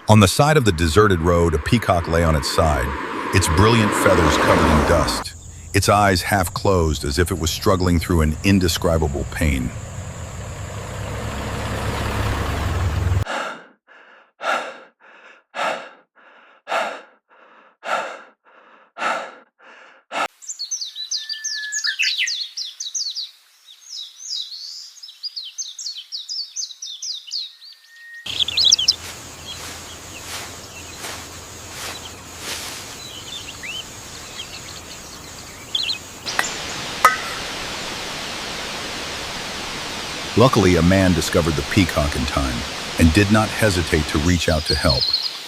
On the side of the deserted road, a peacock lay on its side, its brilliant feathers covered in dust, its eyes half closed as if it was struggling through an indescribable pain. Luckily, a man discovered the peacock in time and did not hesitate to reach out to help,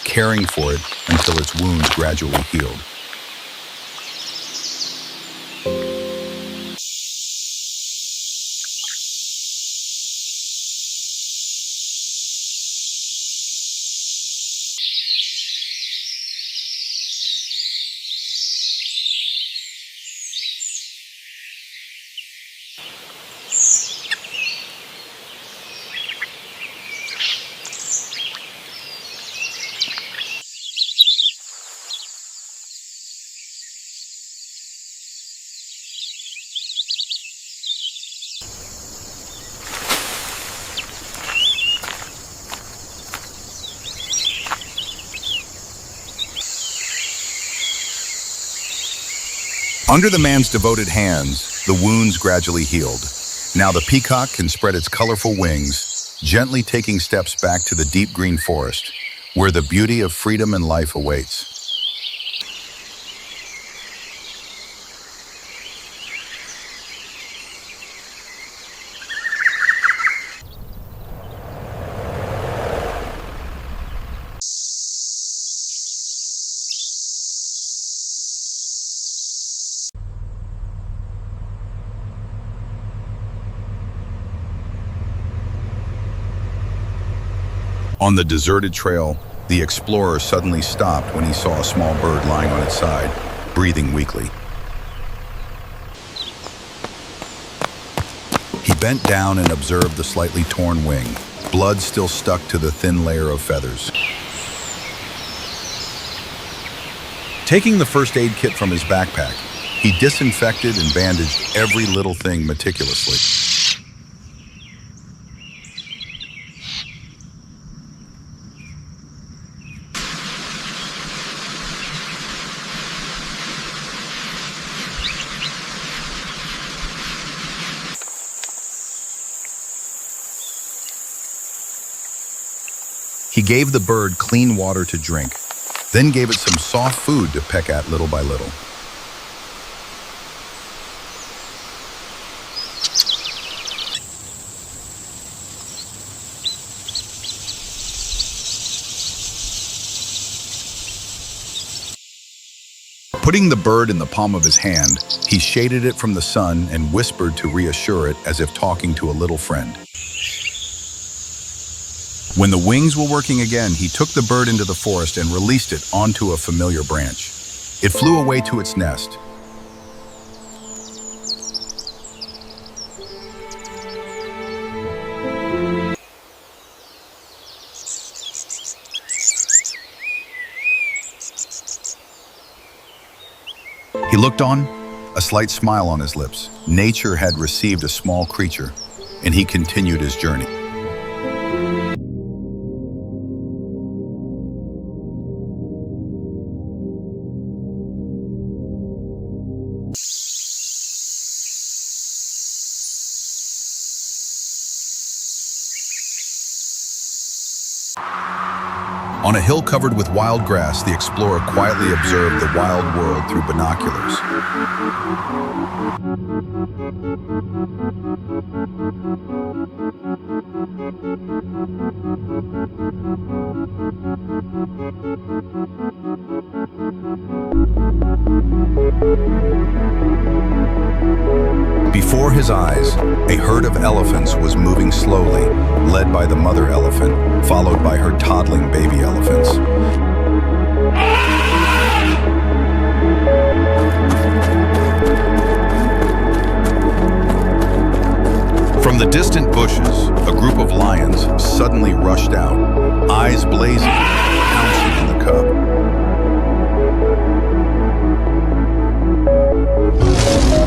caring for it until its wounds gradually healed. Under the man's devoted hands, the wounds gradually healed. Now the peacock can spread its colorful wings, gently taking steps back to the deep green forest, where the beauty of freedom and life awaits. On the deserted trail, the explorer suddenly stopped when he saw a small bird lying on its side, breathing weakly. He bent down and observed the slightly torn wing, blood still stuck to the thin layer of feathers. Taking the first aid kit from his backpack, he disinfected and bandaged every little thing meticulously. He gave the bird clean water to drink, then gave it some soft food to peck at little by little. Putting the bird in the palm of his hand, he shaded it from the sun and whispered to reassure it as if talking to a little friend. When the wings were working again, he took the bird into the forest and released it onto a familiar branch. It flew away to its nest. He looked on, a slight smile on his lips. Nature had received a small creature, and he continued his journey. On a hill covered with wild grass, the explorer quietly observed the wild world through binoculars. Before his eyes, a herd of elephants was moving slowly, led by the mother elephant, followed by her toddling baby elephants. From the distant bushes, a group of lions suddenly rushed out, eyes blazing, cub.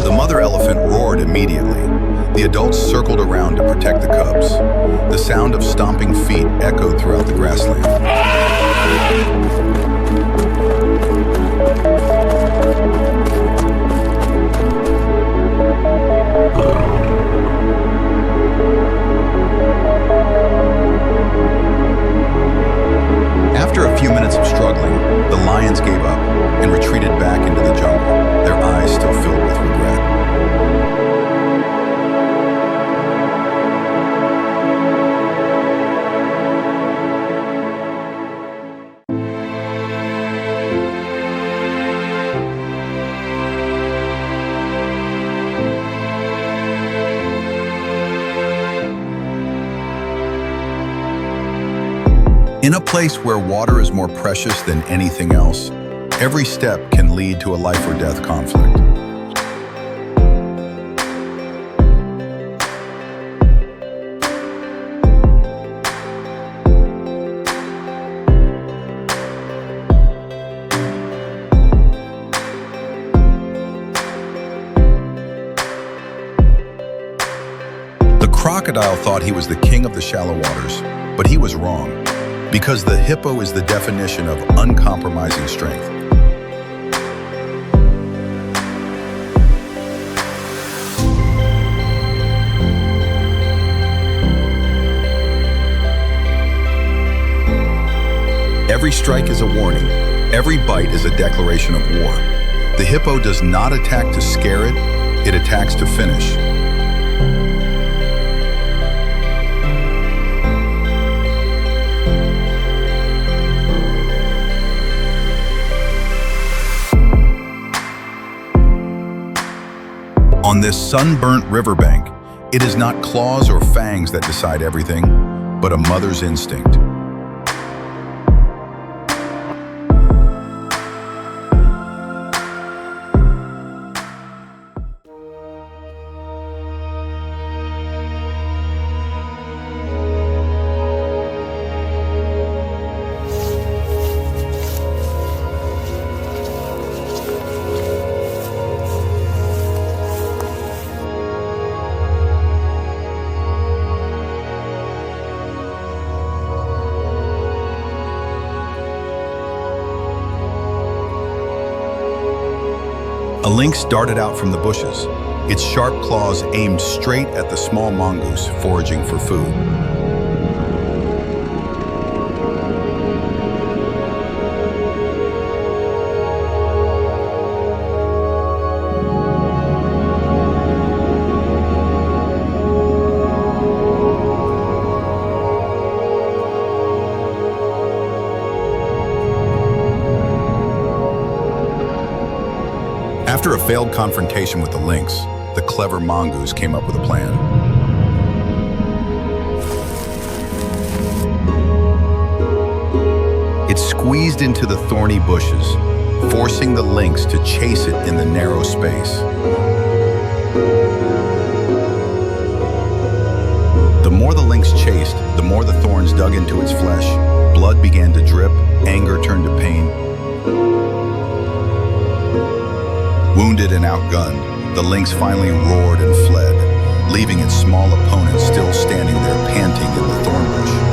The mother elephant roared immediately. The adults circled around to protect the cubs. The sound of stomping feet echoed throughout the grassland. After a few minutes of struggling, the lions gave up and retreated back into the jungle, their eyes still filled with regret. In a place where water is more precious than anything else, every step can lead to a life or death conflict. The crocodile thought he was the king of the shallow waters, but he was wrong. Because the hippo is the definition of uncompromising strength. Every strike is a warning. Every bite is a declaration of war. The hippo does not attack to scare it, it attacks to finish. On this sunburnt riverbank, it is not claws or fangs that decide everything, but a mother's instinct. A lynx darted out from the bushes, its sharp claws aimed straight at the small mongoose foraging for food. After a failed confrontation with the lynx, the clever mongoose came up with a plan. It squeezed into the thorny bushes, forcing the lynx to chase it in the narrow space. The more the lynx chased, the more the thorns dug into its flesh. Blood began to drip, anger turned to pain. Wounded and outgunned, the lynx finally roared and fled, leaving its small opponent still standing there panting in the thorn bush.